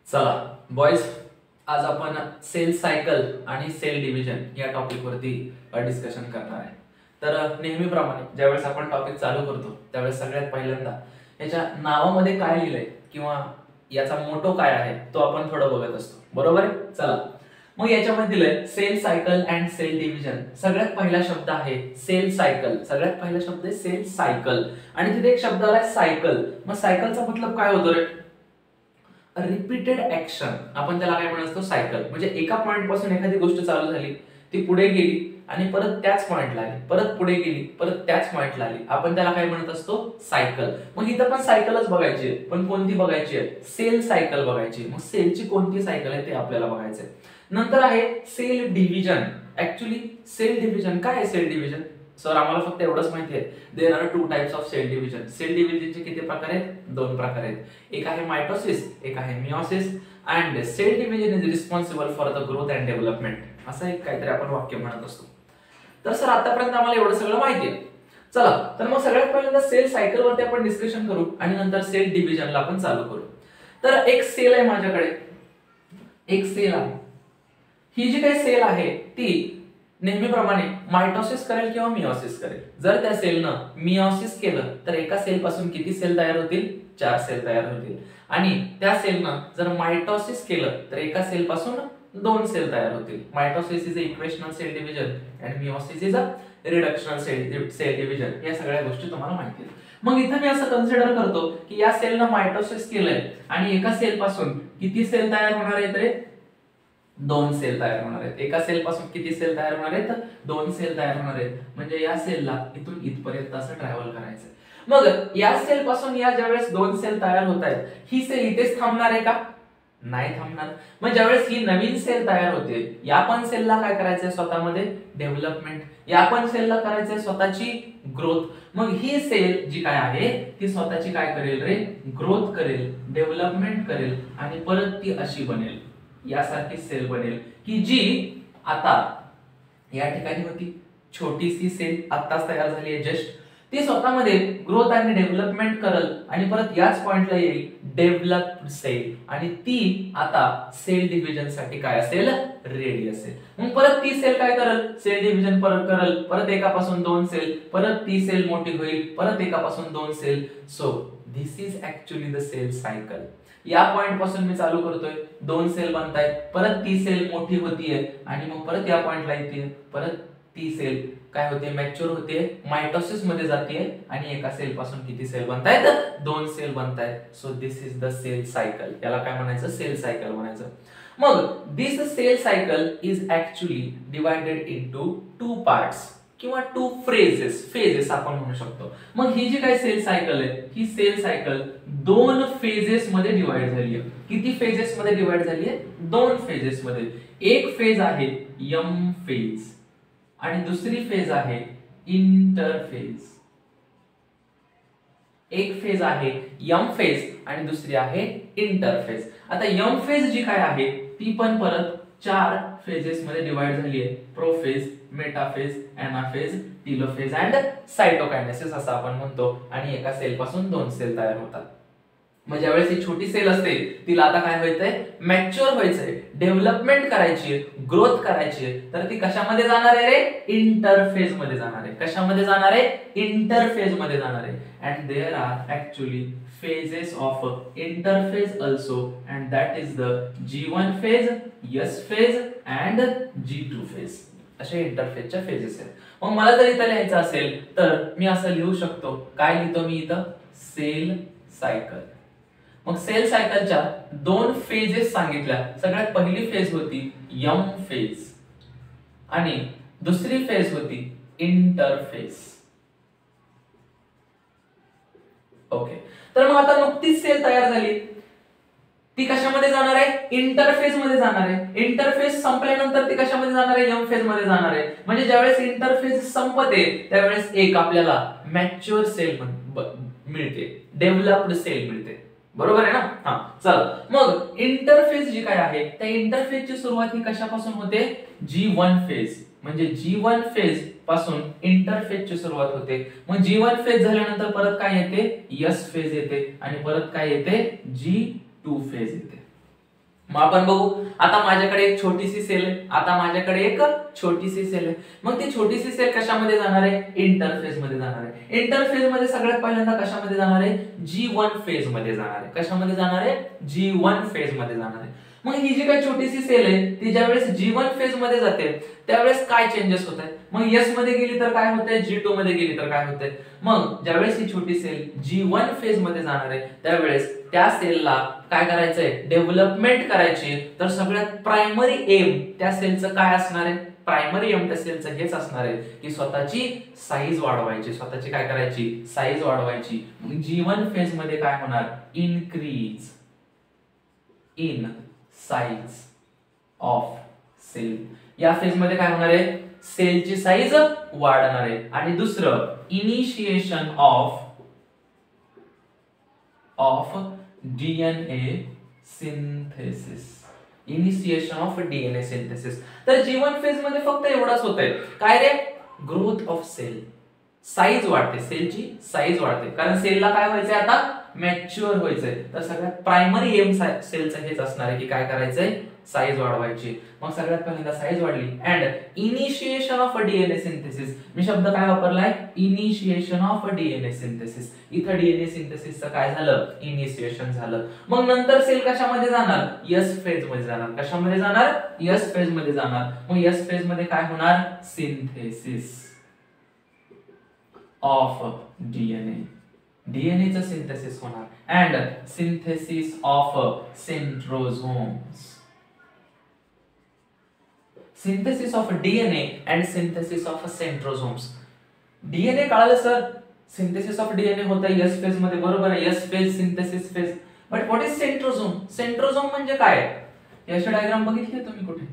चला बॉयज, आज आपण सेल सायकल आणि सेल डिव्हिजन या टॉपिक वरती डिस्कशन करणार आहे। तर नेहमीप्रमाणे ज्यावेळेस आपण टॉपिक चालू करतो त्यावेळेस सगळ्यात पहिल्यांदा याच्या नावामध्ये काय लिहिलंय किंवा याचा मोटो काय आहे तो आपण थोडं बघत असतो, बरोबर आहे। चला मग याच्यामध्ये दिलंय cell cycle and cell division. सगळ्यात पहिला शब्द आहे सेल सायकल, सगळ्यात पहिला शब्द आहे सेल सायकल आणि तिथे एक शब्द आलाय सायकल। मग सायकलचा मतलब काय होतो रे? रिपीटेड ऍक्शन, आपण त्याला काय म्हणत असतो सायकल। म्हणजे एका पॉइंट पासून एखादी गोष्ट चालू झाली, ती पुढे गेली आणि परत त्याच पॉइंटला आली, परत पुढे गेली, परत त्याच पॉइंटला आली, आपण त्याला काय म्हणत असतो सायकल। मग इथं पण सायकलच बघायची आहे, पण कोणती बघायची आहे? सेल सायकल बघायची। मग सेलची कोणती सायकल आहे ते आपल्याला बघायचंय। नंतर आहे cell division. Actually cell division काय आहे? सेल डिव्हिजन सर आम्हाला फक्त एवढंच माहिती आहे, there are two types of cell division. Cell डिव्हिजनचे किती प्रकार आहेत? दोन प्रकार आहेत, एक आहे मायटोसिस, एक आहे meiosis. And cell division is responsible for the growth and development, असं एक काहीतरी आपण वाक्य म्हणत असतो। तर सर आतापर्यंत आम्हाला एवढं सगळं माहिती आहे। चला तर मग सगळ्यात पहिल्यांदा सेल सायकल वरती आपण डिस्कशन करू आणि नंतर सेल डिव्हिजनला आपण चालू करू। तर एक सेल आहे माझ्याकडे, एक सेल आहे। ही जी काही सेल आहे ती नेहमीप्रमाणे मायटोसिस करेल किंवा मियोसिस करेल। जर त्या सेलनं मियोसिस केलं तर एका सेल पासून किती सेल तयार होतील? 4 सेल तयार होतील। आणि त्या सेलनं जर मायटोसिस केलं तर एका सेल पासून 2 सेल तयार होतील। Mitosis is a equational cell division and meiosis is a reductional cell division. या सगळ्या गोष्टी तुम्हाला माहिती आहेत। मग इथे मी असं कन्सिडर करतो की या सेलनं मायटोसिस केलंय आणि एका सेल पासून किती सेल तयार होणार आहेत रे? 2 सेल तयार होणार आहेत। एका सेल पासून किती सेल तयार होणार आहेत? 2 सेल तयार होणार आहेत। म्हणजे या सेलला इथून इथपर्यंत असं ट्रॅव्हल करायचं। मग या सेल पासून या ज्यावेळेस 2 सेल तयार होत आहेत, ही सेल इथेच थांबणार आहे का? नाही थांबणार। मग ज्यावेळेस ही नवीन सेल तयार होते, या पण सेलला काय करायचंय? स्वतःमध्ये डेव्हलपमेंट, या पण सेलला करायचंय स्वतःची ग्रोथ। मग ही सेल जी काय आहे ती स्वतःची काय करेल रे? ग्रोथ करेल, डेव्हलपमेंट करेल आणि परत ती अशी बनेल, यासारखी सेल बनेल की जी आता या ठिकाणी होती छोटीशी सेल, आत्ताच तयार झाली आहे जस्ट। ती स्वतःमध्ये ग्रोथ आणि डेव्हलपमेंट करल आणि परत याच पॉइंटला येईल डेव्हलप्ड सेल आणि ती आता सेल डिव्हिजन साठी काय असेल? रेडी असेल। मग परत ती सेल काय करल? सेल डिव्हिजन परत करल, परत एकापासून 2 सेल, परत ती सेल मोठी होईल, परत एकापासून 2 cell. So this is actually the cell cycle. या पॉइंट पासून मी चालू करतोय, 2 सेल बनतायत, परत ती सेल मोठी होतीये आणि मग परत या पॉइंटला येते, परत ती सेल काय होते? मॅच्युअर होते, मायटोसिस मध्ये जाते आणि एका सेल पासून किती सेल बनतायत? 2 सेल बनतायत। So this is the cell cycle. याला काय म्हणायचं? सेल सायकल म्हणायचं। मग this cell cycle is actually divided into 2 parts किंवा 2 फेजेस आपण म्हणू शकतो। मग ही जी काही सेल सायकल आहे, ही सेल सायकल 2 फेजेस मध्ये डिवाइड झाली आहे। किती फेजेस मध्ये डिवाइड झाली आहे? 2 फेजेस मध्ये। एक फेज आहे एम फेज आणि दुसरी फेज आहे इंटरफेज। एक फेज आहे एम फेज आणि दुसरी आहे इंटरफेज। आता एम फेज जी काय आहे ती पण परत 4 फेजेस मध्ये डिवाइड झाली आहे, prophase, metaphase, anaphase, telophase and cytokinesis असं आपण म्हणतो। आणि एका सेल पासून 2 सेल तयार होतात। मग ज्यावेळेस ही छोटी सेल असते तिला आता काय व्हायचंय? मॅच्युअर व्हायचंय, डेव्हलपमेंट करायची, ग्रोथ करायची, तर ती कशामध्ये जाणार आहे रे? इंटरफेज मध्ये जाणार आहे। कशामध्ये जाणार आहे? इंटरफेज मध्ये जाणार आहे। And there are actually phases of interphase also, and that is the G1 phase, S phase and G2 phase. असे इंटरफेजच्या फेजेस आहेत। मग मला जर इथं लिहायचं असेल तर मी असं लिहू शकतो, काय लिहितो मी इथं? Sale cycle. मग सेल सायकलच्या 2 फेजेस सांगितल्या। सगळ्यात पहिली फेज होती एम फेज आणि दुसरी फेज होती इंटरफेज। ओके, तर मग आता नुकतीच सेल तयार झाली, ती कशामध्ये जाणार आहे? इंटरफेज मध्ये जाणार आहे। इंटरफेज संपल्यानंतर ती कशामध्ये जाणार आहे? एम फेज मध्ये जाणार आहे। म्हणजे ज्यावेळेस इंटरफेज संपते त्यावेळेस एक आपल्याला मॅच्युअर सेल मिळते, डेव्हलप्ड सेल मिळते, बरोबर आहे ना? हा चल, मग इंटरफेज जी काय आहे त्या इंटरफेजची सुरुवात ही कशापासून होते? G1 phase. म्हणजे G1 फेज पासून इंटरफेजची सुरुवात होते। मग G1 फेज झाल्यानंतर परत काय येते? S फेज येते आणि परत काय येते? G2 फेज येते। मग आपण बघू, आता माझ्याकडे एक छोटीशी सेल आहे, आता माझ्याकडे एक छोटीशी सेल आहे. मग ती छोटीशी सेल कशामध्ये जाणार आहे? इंटरफेज मध्ये जाणार आहे. इंटरफेज मध्ये सगळ्यात पहिल्यांदा कशामध्ये जाणार आहे? G1 फेज मध्ये जाणार आहे. कशामध्ये जाणार आहे? G1 फेज मध्ये जाणार आहे. मग ही जी काही छोटीशी सेल आहे ती ज्यावेळेस G1 फेज मध्ये जाते त्यावेळेस काय चेंजेस होत आहेत? मग S मध्ये गेली तर काय होतंय? G2 मध्ये गेली तर काय होतंय? मग ज्यावेळेस ही छोटी सेल G1 फेज मध्ये जाणार आहे त्यावेळेस त्या सेलला काय करायचंय? डेव्हलपमेंट करायची. तर सगळ्यात प्रायमरी एम त्या सेलचं काय असणार आहे? प्रायमरी एम त्या सेलचं हेच असणार आहे की स्वतःची साईज वाढवायची. स्वतःची काय करायची? साईज वाढवायची. मग G1 फेज मध्ये काय होणार? Increase in size of cell. या फेज मध्ये काय होणार आहे? सेलची साईज वाढणार आहे. आणि दुसरं initiation of DNA synthesis. Initiation of DNA synthesis. तर G1 फेज मध्ये फक्त एवढाच होतंय. काय रे? Growth of cell. साईज वाढते, सेलची साईज वाढते. कारण सेलला काय व्हायचंय? आता मॅच्युअर व्हायचंय. तर सगळ्यात प्रायमरी एम सेलचं हेच असणार आहे की काय करायचंय? साईज वाढवायची. मग सगळ्यात पहिल्यांदा साईज वाढली and initiation of DNA synthesis. मी शब्द काय वापरलाय? Initiation of DNA synthesis. इथं डीएनए सिंथेसिसचं काय झालं? इनिशिएशन झालं. मग नंतर सेल कशामध्ये जाणार? एस फेज मध्ये जाणार. कशामध्ये जाणार? एस फेज मध्ये जाणार. मग एस फेज मध्ये काय होणार? Synthesis of DNA. डीएनएचं सिंथेसिस होणार and synthesis of centrosomes. Synthesis of DNA and synthesis of centrosomes. DNA कळालं सर? सिंथेसिस ऑफ डीएनए होतं एस फेज मध्ये, बरोबर आहे. S phase, synthesis phase. But what is centrosome? Centrosome म्हणजे काय? याची डायग्राम बघितली तुम्ही कुठे?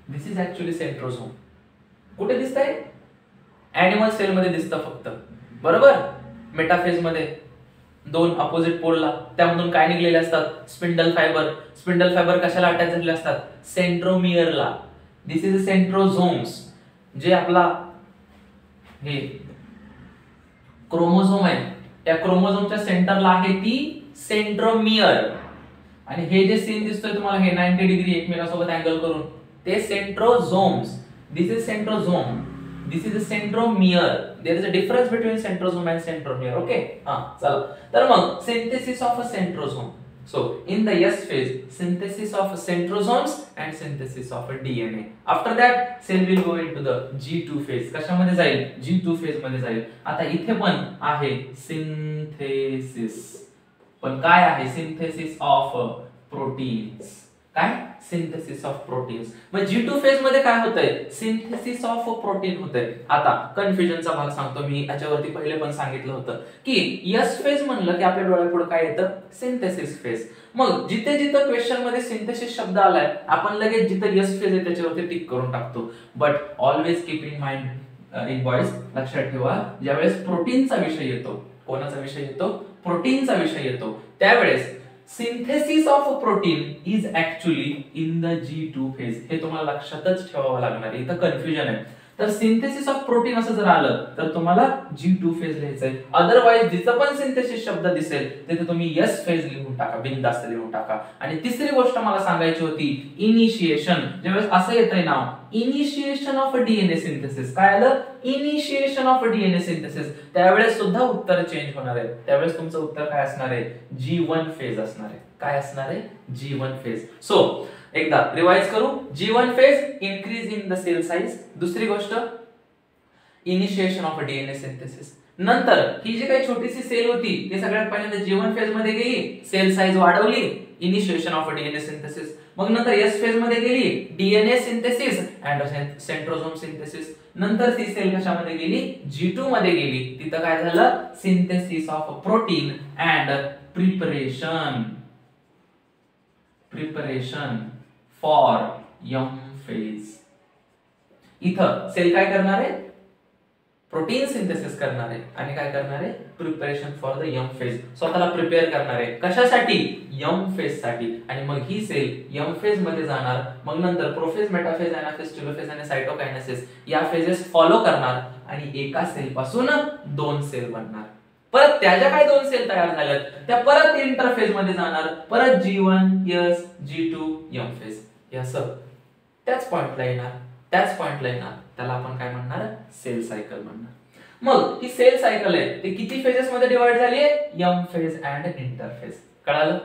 This is actually centrosome. कुठे दिसतंय? ऍनिमल सेल मध्ये दिसतं फक्त, बरोबर. मेटाफेज मध्ये दोन अपोजिट पोलला त्यामधून काय निघलेले असतात? Spindle fibre. स्पिंडल फायबर कशाला अटॅच झालेले असतात? सेंट्रोमियरला. दिस इज सेंट्रोझोम्स. जे आपला हे क्रोमोझोम आहे त्या क्रोमोझोमच्या सेंटरला आहे ती सेंट्रोमियर. आणि हे जे सीन दिसतोय तुम्हाला हे 90 डिग्री एकमेकांसोबत अँगल करून ते सेंट्रोझोम्स. दिस is सेंट्रोझोम. This is a centromere. There is a difference between centrosome and centromere. Okay? चला. तर मग synthesis of a centrosome. So in the S phase, synthesis of centrosomes and synthesis of a DNA. After that, cell will go into the G2 phase. कशामध्ये जाईल? G2 phase मध्ये जाईल. आता इथे पण आहे synthesis. पण काय आहे? synthesis of proteins. काय? Synthesis of proteins. मग G2 फेज मध्ये काय होतंय? सिंथेसिस ऑफ प्रोटीन होतंय. आता कन्फ्युजनचा भाग सांगतो मी. याच्यावरती पहिले पण सांगितलं होतं की एस फेज म्हणलं की आपल्या डोळ्यापुढे काय येतं? Synthesis phase. मग जिथे जिथे क्वेश्चन मध्ये सिंथेसिस शब्द आलाय आपण लगेच जिथे एस फेज आहे त्याच्यावरती टिक करून टाकतो. But always keep in mind in boys, लक्षात ठेवा ज्यावेळेस प्रोटीनचा विषय येतो, कोणाचा विषय येतो? प्रोटीनचा विषय येतो, त्यावेळेस synthesis of protein is actually in the G2 phase. हे तुम्हाला लक्षातच ठेवावं लागणार आहे. इथं कन्फ्युजन आहे. तर सिंथेसिस ऑफ प्रोटीन असं जर आलं तर तुम्हाला G2 फेज लिहायचंय. अदरवाइज जिथं पण सिंथेसिस शब्द दिसेल तिथे तुम्ही एस फेज लिहून टाका, बिनधास्त लिहून टाका. आणि तिसरी गोष्ट मला सांगायची होती इनिशिएशन. ज्यावेळेस असं येतंय नाव इनिशिएशन ऑफ डीएनए सिंथेसिस. काय आलं? Initiation of DNA synthesis. त्यावेळेस सुद्धा उत्तर चेंज होणार आहे. त्यावेळेस तुमचं उत्तर काय असणार आहे? G1 फेज असणार आहे. काय असणार आहे? G1 phase. सो एकदा रिवाइज करू. G1 phase increase in the cell size. दुसरी गोष्ट इनिशिएशन ऑफ डीएनए सिंथेसिस. नंतर ही जी काही छोटीशी सेल होती ती सगळ्यात पहिल्यांदा G1 फेज मध्ये गेली, सेल साइज वाढवली, इनिशिएशन ऑफ डीएनए सिंथेसिस. मग नंतर एस फेज मध्ये गेली, डीएनए सिंथेसिस अँड सेंट्रोझोम सिंथेसिस. नंतर ती सेल कशामध्ये गेली? G2 मध्ये गेली. तिथं काय झालं? Synthesis of protein and preparation for M phase. इथं सेल काय करणार आहे? प्रोटीन सिंथेसिस करणार आहे आणि काय करणार आहे? Preparation for the M phase. स्वतःला प्रिपेअर करणार आहे. कशासाठी? यम फेज साठी. आणि मग ही सेल यम फेज मध्ये जाणार. मग नंतर प्रोफेज, मेटाफेज, एनाफेज, टेलोफेज आणि सायटोकायनेसिस या फेजेस फॉलो करणार आणि एका सेल पासून दोन सेल बनणार. परत त्या ज्या काही दोन सेल तयार झाल्यात त्या परत इंटरफेज मध्ये जाणार, परत G1 S G2 M phase, हे असं त्याच पॉइंटला येणार, त्याला आपण काय म्हणणार, सेल सायकल म्हणणार. मग ही सेल सायकल आहे ते किती फेजेस मध्ये डिवाइड झाली आहे, M फेज अँड इंटरफेज. कळालं,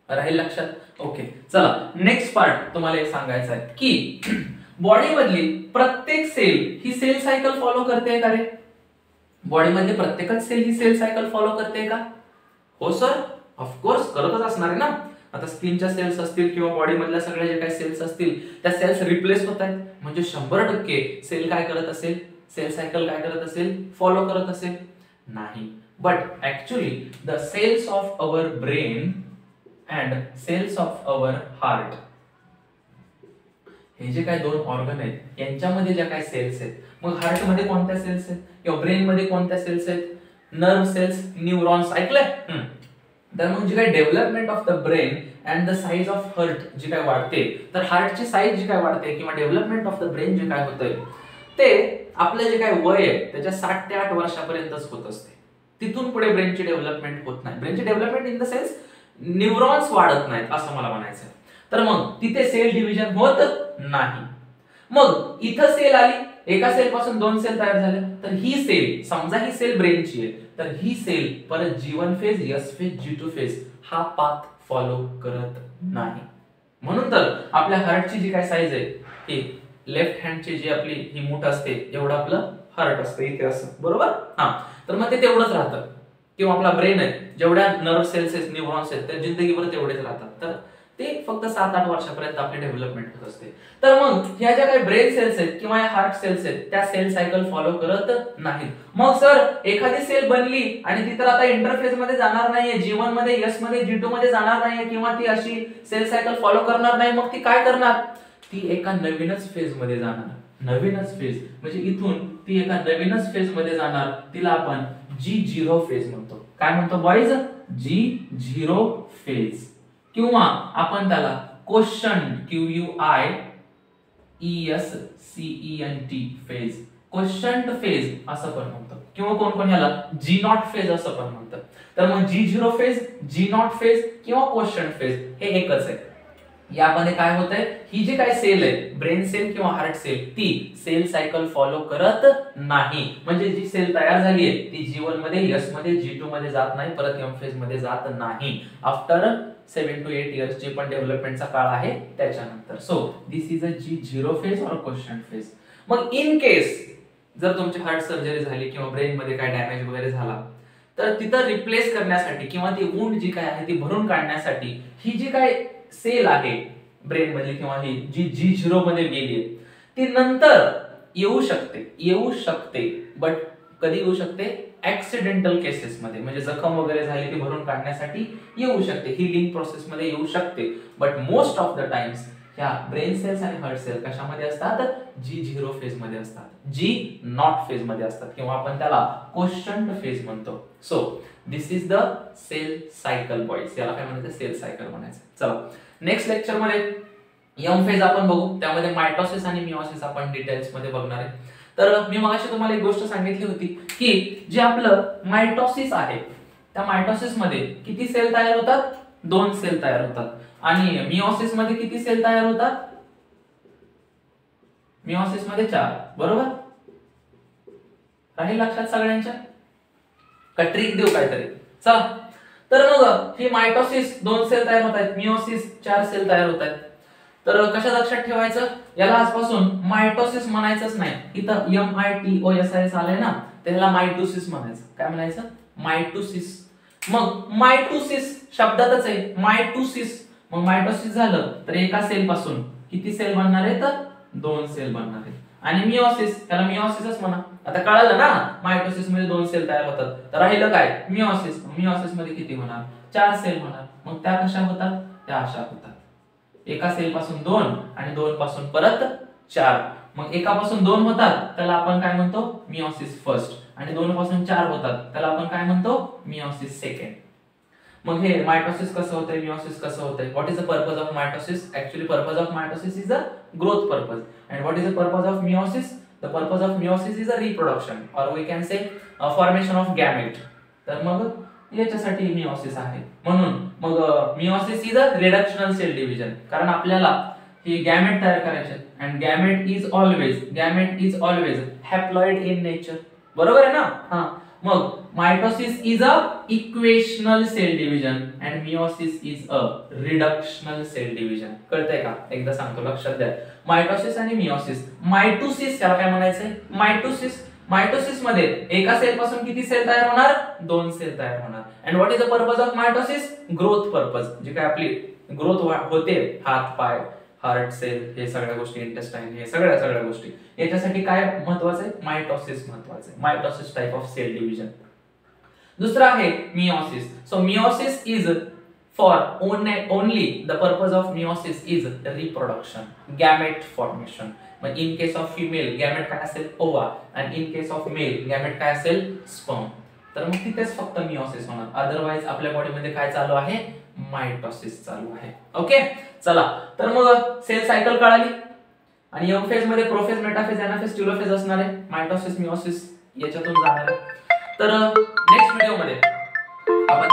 राहील लक्षात. ओके, चला नेक्स्ट पार्ट तुम्हाला एक सांगायचं आहे की बॉडी मधली प्रत्येक सेल ही सेल सायकल फॉलो करते का रे? बॉडी मध्ये प्रत्येकच सेल ही सेल सायकल फॉलो करते का? हो सर, ऑफकोर्स करतच असणार आहे ना. आता स्किनच्या सेल्स असतील किंवा बॉडी मधल्या सगळ्या जे काही सेल्स असतील त्या सेल्स रिप्लेस होत आहेत, म्हणजे 100% सेल काय करत असेल, सेल सायकल काय करत असेल, फॉलो करत असेल? नाही. But actually the cells of our brain and cells of our heart, हे जे काही दोन ऑर्गन आहेत यांच्यामध्ये ज्या काही सेल्स आहेत, मग हार्ट मध्ये कोणत्या सेल्स आहेत किंवा ब्रेन मध्ये कोणत्या सेल्स आहेत, नर्व सेल्स, न्यूरॉन्स, ऐकलंय? तर मग जी काही development of the brain and the size of heart जी काय वाढते, तर हार्टची साईज जी काय वाढते किंवा डेव्हलपमेंट ऑफ द ब्रेन जे काय होतंय ते आपलं जे काय वय आहे त्याच्या 7 ते 8 वर्षापर्यंतच होत असते. तिथून पुढे ब्रेनची डेव्हलपमेंट होत नाही. ब्रेनची development in the sense neurons वाढत नाहीत असं मला म्हणायचं. तर मग तिथे सेल डिव्हिजन होत नाही. मग इथं सेल आली, एका सेल पासून 2 सेल तयार झाल्या, तर ही सेल, समजा ही सेल ब्रेनची आहे, तर ही सेल परत G1 phase, S phase, G2 phase हा पाथ फॉलो करत नाही. म्हणून तर आपल्या हार्टची जी काय साईज आहे ही लेफ्ट हँडची जी आपली ही मूठ असते एवढं आपलं हार्ट असतं इथे असं, बरोबर? हा, तर मग ते तेवढंच राहतं. किंवा आपला ब्रेन आहे, जेवढ्या नर्व सेल्स आहेत, न्यूरॉन्स आहेत, त्या जिंदगीभर तेवढेच राहतात. तर ते फक्त 7-8 वर्षापर्यंत आपली डेव्हलपमेंट होत असते. तर मग ह्या ज्या काही ब्रेन सेल्स आहेत किंवा या हार्ट सेल्स आहेत त्या सेल सायकल फॉलो करत नाहीत. मग सर एखादी सेल बनली आणि ती तर आता इंटरफेज मध्ये जाणार नाहीये, G1 मध्ये, S मध्ये, G2 मध्ये जाणार नाहीये किंवा ती अशी सेल सायकल फॉलो करणार नाही, मग ती काय करणार, ती एका नवीनच फेज मध्ये जाणार. नवीनच फेज म्हणजे इथून ती एका नवीनच फेज मध्ये जाणार, तिला आपण G0 फेज म्हणतो. काय म्हणतो बॉईज? G0 फेज, किंवा आपण त्याला question QUIESCENT phase, question phase असं पण म्हणतो, किंवा कोण कोण याला G0 फेज असं पण म्हणतात. तर मग G0 फेज, G0 फेज किंवा क्वेश्चन फेज हे एकच आहे. यामध्ये काय होतंय, ही जी काय सेल आहे ब्रेन सेल किंवा हार्ट सेल ती सेल सायकल फॉलो करत नाही. म्हणजे जी सेल तयार झाली आहे ती G1 मध्ये, S मध्ये, G2 मध्ये जात नाही, परत M फेज मध्ये जात नाही. आफ्टर 7 to 8 इयर्स जे पण डेव्हलपमेंटचा काळ आहे त्याच्यानंतर. So this is a G0 phase और क्वेश्चन फेज. मग इन केस जर तुमची हार्ट सर्जरी झाली किंवा ब्रेन मध्ये काय डॅमेज वगैरे झाला, तर तिथं रिप्लेस करण्यासाठी किंवा ती वुंड जी काय आहे ती भरून काढण्यासाठी ही जी काय सेल आहे ब्रेन मध्ये किंवा ही जी G0 मध्ये गेली ती नंतर येऊ शकते, बट कधी येऊ शकते, ऍक्सिडेंटल केसेस मध्ये, म्हणजे जखम वगैरे झाली ती भरून काढण्यासाठी येऊ शकते, हीलिंग प्रोसेस मध्ये येऊ शकते. But most of the times ह्या ब्रेन सेल्स आणि हार्ट सेल कशामध्ये असतात, G0 फेज मध्ये असतात, G0 फेज मध्ये असतात, किंवा आपण त्याला क्वेश्चन फेज म्हणतो. So this is the cell cycle boys, याला काय म्हणायचं, सेल सायकल म्हणायचं. चला नेक्स्ट लेक्चर मध्ये M फेज आपण बघू, त्यामध्ये मायटोसिस आणि मियोसिस आपण डिटेल्स मध्ये बघणार आहे. तर मी मगाशी तुम्हाला एक गोष्ट सांगितली होती की जे आपलं मायटोसिस आहे त्या मायटोसिस मध्ये किती सेल तयार होतात, 2 सेल तयार होतात, आणि मियोसिस मध्ये किती सेल तयार होतात, मियोसिस मध्ये 4, बरोबर? राहील लक्षात सगळ्यांच्या? का ट्रिक देऊ काहीतरी? चला, तर मग ही मायटोसिस 2 सेल तयार होत आहेत, मियोसिस 4 सेल तयार होत आहेत. तर कशा लक्षात ठेवायचं, याला आजपासून मायटोसिस म्हणायचंच नाही. इथं MITOSIS आलंय ना, त्याला मायटोसिस म्हणायचं. काय म्हणायचं, मायटोसिस. मग मायटोसिस शब्दातच आहे मायटोसिस. मग मायटोसिस झालं तर एका सेल पासून किती सेल बनणार आहेत, 2 सेल बनणार आहेत. आणि मियोसिस, त्याला मियोसिसच म्हणा. आता कळालं ना, मायटोसिस मध्ये 2 सेल तयार होतात, तर राहिलं काय, मियोसिस. मियोसिस मध्ये किती होणार, 4 सेल होणार. मग त्या कशा होतात, त्या अशा होतात, एका सेल पासून 2 आणि 2 पासून परत 4. मग एकापासून 2 होतात त्याला आपण काय म्हणतो, मियोसिस फर्स्ट, आणि 2 पासून 4 होतात त्याला आपण काय म्हणतो, मियोसिस सेकंड. मग हे मायटोसिस कसं होतंय, मियोसिस कसं होतंय, what is the purpose of mitosis? Actually purpose of mitosis is a growth purpose, and what is the purpose of meiosis? The purpose of meiosis is a reproduction, or we can say a formation of gamete. तर मग याच्यासाठी meiosis आहे. म्हणून मग meiosis is a reductional cell division, कारण आपल्याला ही gamete तयार करायचे and gamete is always haploid in nature. बरोबर आहे ना? हा. मग mitosis is a equational cell division and meiosis is a reductional cell division. कळतंय का? एकदा सांगतो, लक्षात द्या. मायटोसिस आणि मिओसिस. मायटोसिस त्याला काय म्हणायचंय? मायटोसिस मध्ये एका सेल पासून किती सेल तयार होणार? 2 सेल तयार होणार. And what is the purpose of mitosis? Growth purpose. जे काय आपली ग्रोथ होते, हात पाय, हार्ट सेल, हे सगळ्या गोष्टी, इंटेस्टाइन, हे सगळ्या गोष्टी, याच्यासाठी काय महत्वाचं आहे? मायटोसिस महत्वाचं आहे. Mitosis type of cell division. दुसरा आहे meiosis. So meiosis is for only the purpose of meiosis is reproduction, gamete formation. मग in case of female gamete काय असेल? ओवा. आणि in case of male gamete काय असेल? स्पर्म. तर मग तिथेच फक्त मिओसिस होणार. अदरवाइज आपल्या बॉडीमध्ये काय चालू आहे? मायटोसिस चालू आहे. ओके, चला. तर मग सेल सायकल कळाली आणि यंग फेज मध्ये प्रोफेज, मेटाफेज, एनाफेज, टेलोफेज असणार आहे. मायटोसिस, मिओसिस याच्यातून जाणार आहे. तर नेक्स्ट व्हिडिओ मध्ये आपण